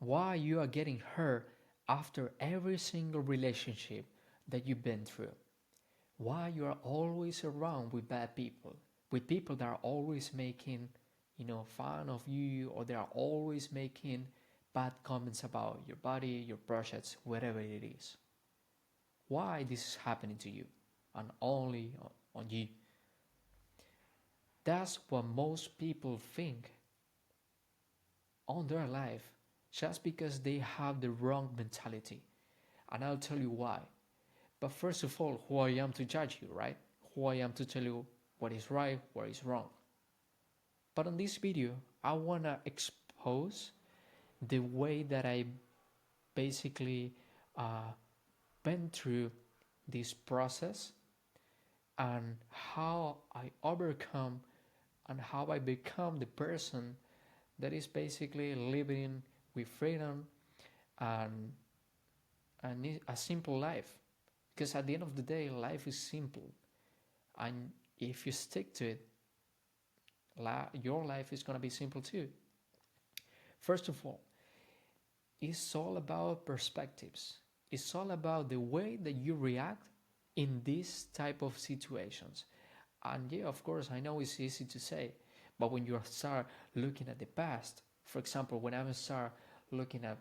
why you are getting hurt after every single relationship that you've been through, why you are always around with bad people, with people that are always making, fun of you, or they are always making bad comments about your body, your projects, whatever it is. Why this is happening to you and only on you. That's what most people think on their life, just because they have the wrong mentality. And I'll tell you why. But first of all, who I am to judge you, right? Who I am to tell you what is right, what is wrong. But on this video, I want to expose the way that I basically went through this process, and how I overcome and how I become the person that is basically living with freedom and, a simple life. Because at the end of the day, life is simple. And if you stick to it, your life is going to be simple too. First of all, it's all about perspectives. It's all about the way that you react in these type of situations. And yeah, of course, I know it's easy to say, but when you start looking at the past, for example, when I start looking at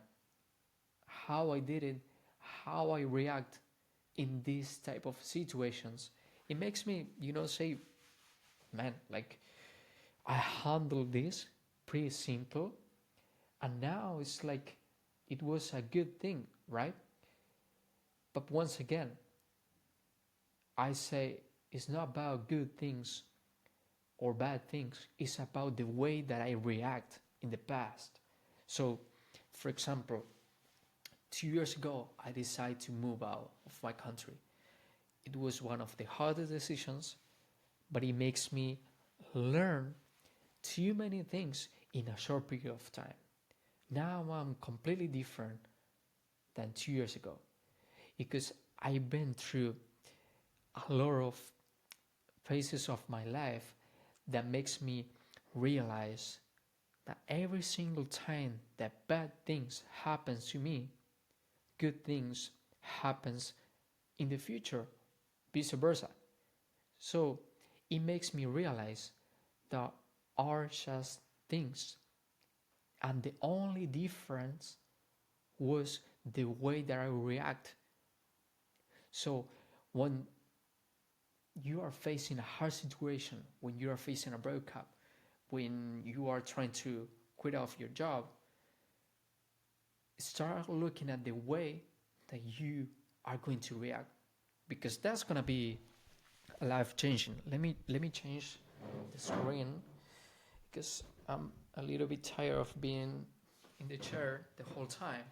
how I did it, how I react in these type of situations, it makes me, say, man, like, I handled this pretty simple, and now it's like it was a good thing, right? But once again, I say it's not about good things or bad things, it's about the way that I react in the past. So, for example, 2 years ago, I decided to move out of my country. It was one of the hardest decisions, but it makes me learn too many things in a short period of time. Now I'm completely different than 2 years ago, because I've been through a lot of phases of my life that makes me realize that every single time that bad things happens to me, good things happens in the future, vice versa. So it makes me realize that are just things, and the only difference was the way that I react. So when you are facing a hard situation, when you are facing a breakup, when you are trying to quit off your job, start looking at the way that you are going to react, because that's gonna be life changing. Let me change the screen, because I'm a little bit tired of being in the chair the whole time.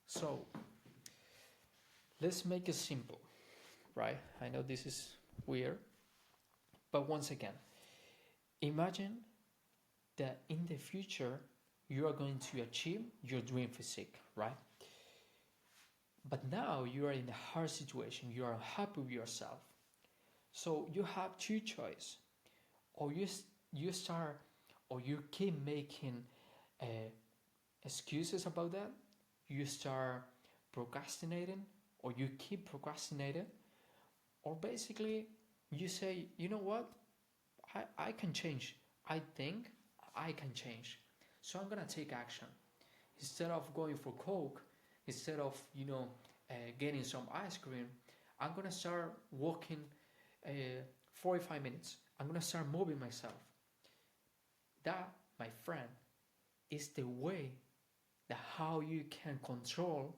So let's make it simple, right? I know this is weird, but once again, imagine that in the future you are going to achieve your dream physique, right? But now you are in a hard situation, you are unhappy with yourself. So you have two choices. Or you start, or you keep making uh, excuses about that, you start procrastinating, or you keep procrastinating, or basically you say, you know what, I can change. I think I can change. So I'm gonna take action. Instead of going for Coke, instead of, getting some ice cream, I'm gonna start walking 45 minutes. I'm gonna start moving myself. That, my friend, is the way that how you can control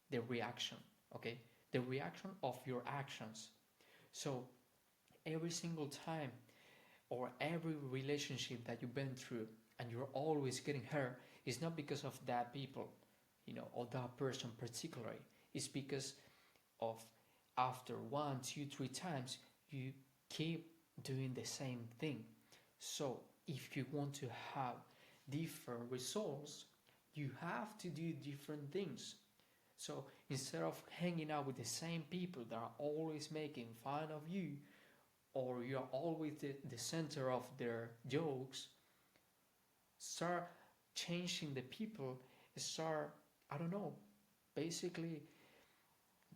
the reaction, okay? The reaction of your actions. So every single time, or every relationship that you've been through and you're always getting hurt, is not because of that people, or that person particularly. It's because of, after 1, 2, 3 times, you keep doing the same thing. So if you want to have different results, you have to do different things. So instead of hanging out with the same people that are always making fun of you, or you're always the center of their jokes, start changing the people, start, I don't know, basically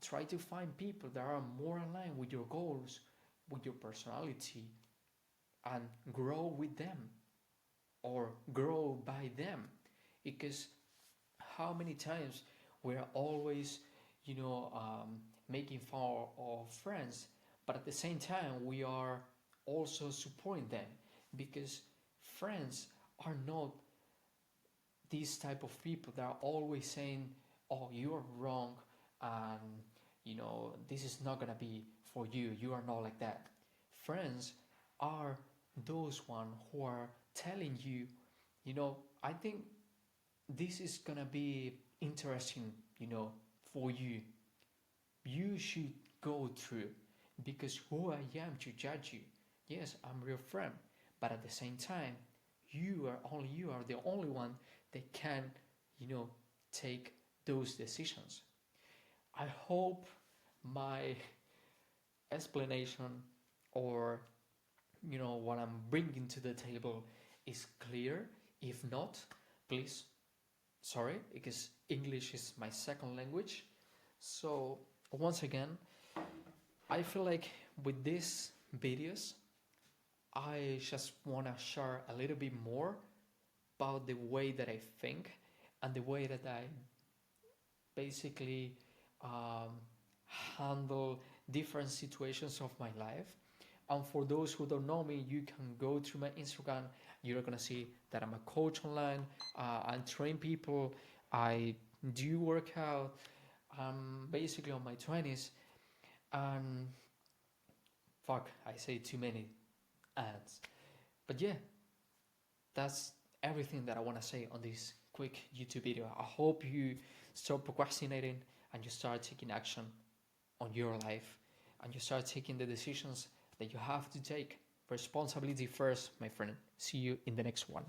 try to find people that are more aligned with your goals, with your personality, and grow with them or grow by them. Because how many times we're always, making fun of friends, but at the same time we are also supporting them, because friends are not these type of people that are always saying, oh, you're wrong, and this is not gonna be for you, you are not like that. Friends are those one who are telling you, I think this is gonna be interesting, for you. You should go through, because who I am to judge you? Yes, I'm your friend, but at the same time, you are the only one that can, you know, take those decisions. I hope my explanation, or what I'm bringing to the table, is clear. If not, please, sorry, because English is my second language. So once again, I feel like with these videos, I just want to share a little bit more about the way that I think and the way that I basically um, handle different situations of my life. And for those who don't know me, you can go to my Instagram. You're gonna see that I'm a coach online. I train people. I do work out. I'm basically on my 20s, and fuck, I say too many ads. But yeah, that's everything that I want to say on this quick YouTube video. I hope you stop procrastinating and you start taking action on your life, and you start taking the decisions that you have to take. Responsibility first, my friend. See you in the next one.